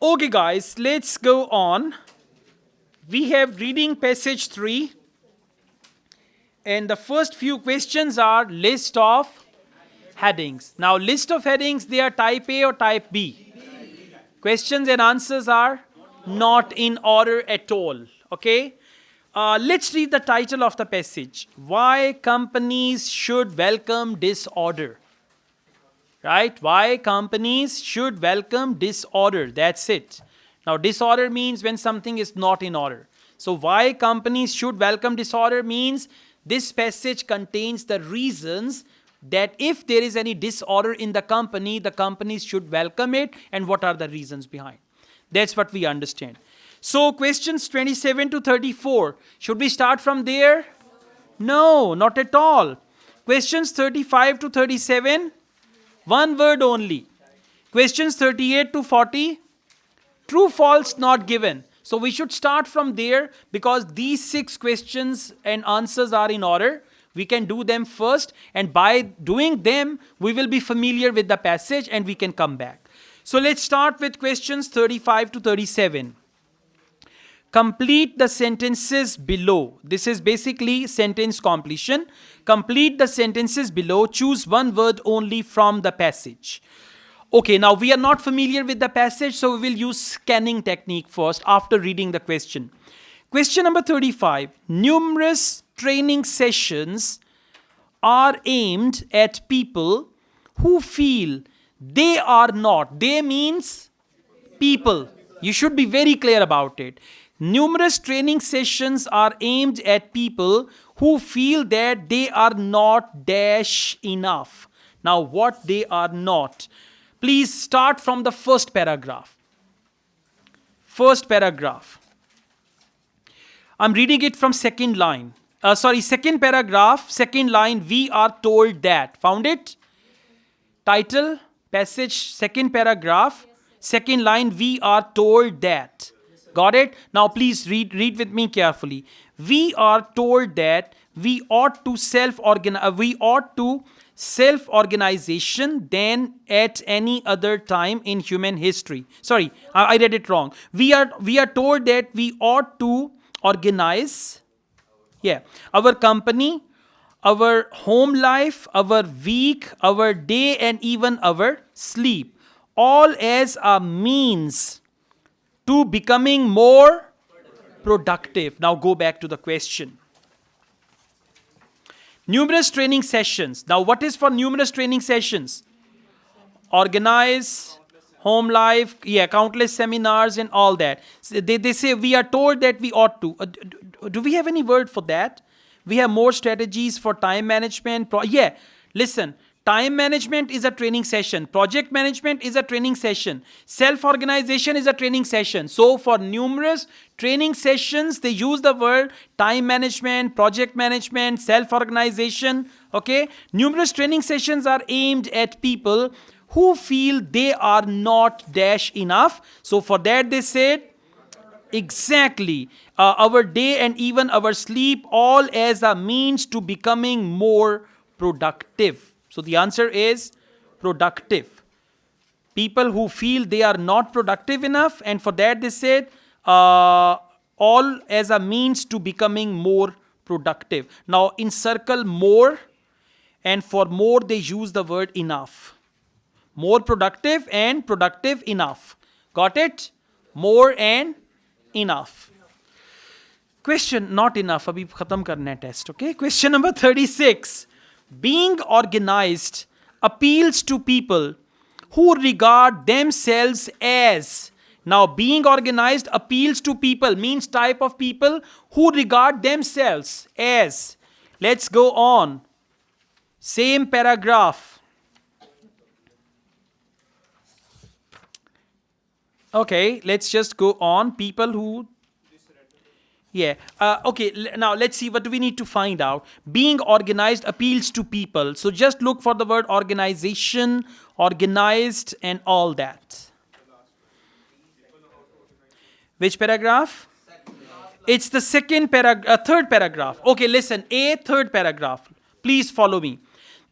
Okay, guys, let's go on. We have reading passage 3. And the first few questions are list of headings. Now, list of headings, they are type A or type B. Questions and answers are not in order at all. Okay? Let's read the title of the passage. Why companies should welcome disorder. Right? Why companies should welcome disorder. That's it. Now, disorder means when something is not in order. So, why companies should welcome disorder means this passage contains the reasons that if there is any disorder in the companies should welcome it, and what are the reasons behind. That's what we understand. So, questions 27 to 34. Should we start from there? No, not at all. Questions 35 to 37. One word only. Questions 38 to 40. True, false, not given. So we should start from there because these 6 questions and answers are in order. We can do them first, and by doing them, we will be familiar with the passage and we can come back. So let's start with questions 35 to 37. Complete the sentences below. This is basically sentence completion. Complete the sentences below. Choose one word only from the passage. Okay, now we are not familiar with the passage, so we will use scanning technique first after reading the question. Question number 35. Numerous training sessions are aimed at people who feel they are not. They means people. You should be very clear about it. Numerous training sessions are aimed at people who feel that they are not dash enough. Now, what they are not? Please start from the first paragraph. First paragraph. I'm reading it from second line. Second paragraph, second line, we are told that. Found it? Title, passage, second paragraph, second line, we are told that. Got it? Now please read with me carefully. We are told that we ought to self-organization than at any other time in human history. Sorry, I read it wrong. We are told that we ought to organize our company, our home life, our week, our day, and even our sleep, all as a means to becoming more productive. Now go back to the question. Numerous training sessions. Now what is for numerous training sessions? Organize, home life, countless seminars and all that. So they say we are told that we ought to. Do we have any word for that? We have more strategies for time management. Listen. Time management is a training session. Project management is a training session. Self-organization is a training session. So for numerous training sessions, they use the word time management, project management, self-organization. Okay? Numerous training sessions are aimed at people who feel they are not dash enough. So for that they said, exactly, our day and even our sleep, all as a means to becoming more productive. So the answer is productive. People who feel they are not productive enough, and for that they said all as a means to becoming more productive. Now encircle more, and for more they use the word enough. More productive and productive enough. Got it? More and enough. Question not enough. Abhi khatam karna hai test. Okay. Question number 36. Being organized appeals to people who regard themselves as. Now, being organized appeals to people means type of people who regard themselves as. Let's go on. Same paragraph. Okay, let's just go on. People who. Okay, now let's see what do we need to find out. Being organized appeals to people. So just look for the word organization, organized, and all that. Which paragraph? It's the third paragraph. Okay, listen, third paragraph. Please follow me.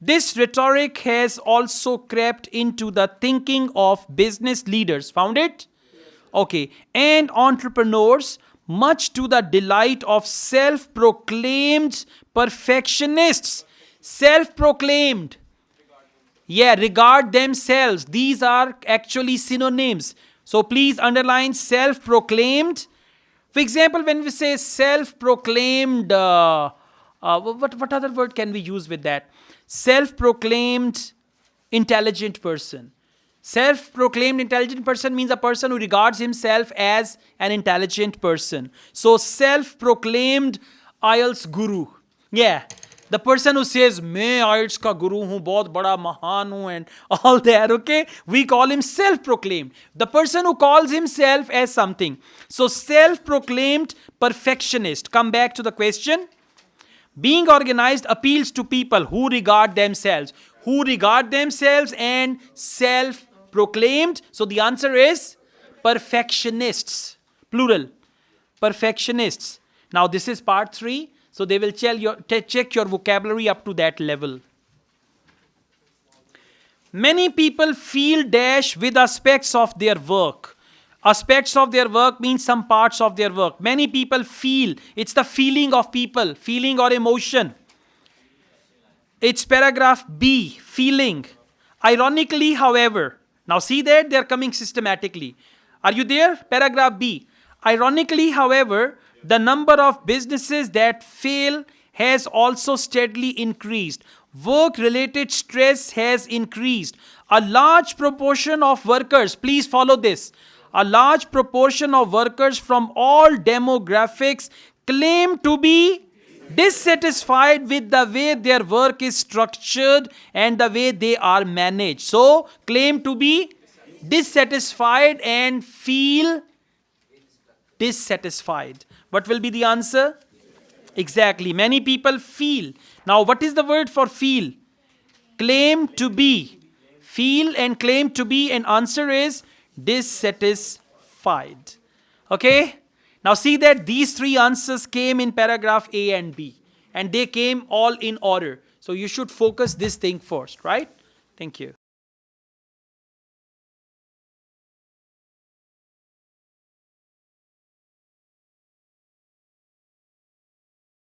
This rhetoric has also crept into the thinking of business leaders. Found it? Okay. And entrepreneurs, much to the delight of self-proclaimed perfectionists. Self-proclaimed. Yeah, regard themselves. These are actually synonyms. So please underline self-proclaimed. For example, when we say self-proclaimed, what other word can we use with that? Self-proclaimed intelligent person. Self-proclaimed intelligent person means a person who regards himself as an intelligent person. So self-proclaimed IELTS guru. Yeah. The person who says, मैं IELTS का गुरु हूँ, बहुत बड़ा महान हूँ, and all that, okay? We call him self-proclaimed. The person who calls himself as something. So self-proclaimed perfectionist. Come back to the question. Being organized appeals to people who regard themselves. Who regard themselves and self-proclaimed. So the answer is perfectionists. Plural. Perfectionists. Now this is part 3. So they will check your vocabulary up to that level. Many people feel dash with aspects of their work. Aspects of their work means some parts of their work. Many people feel. It's the feeling of people. Feeling or emotion. It's paragraph B. Feeling. Ironically, however. Now see that they're coming systematically. Are you there? Paragraph B. Ironically, however, the number of businesses that fail has also steadily increased. Work-related stress has increased. A large proportion of workers, please follow this, a large proportion of workers from all demographics claim to be dissatisfied with the way their work is structured and the way they are managed. So, claim to be dissatisfied and feel dissatisfied. What will be the answer? Exactly. Many people feel. Now, what is the word for feel? Claim to be. Feel and claim to be, and answer is dissatisfied. Okay? Now, see that these 3 answers came in paragraph A and B. And they came all in order. So, you should focus this thing first, right? Thank you.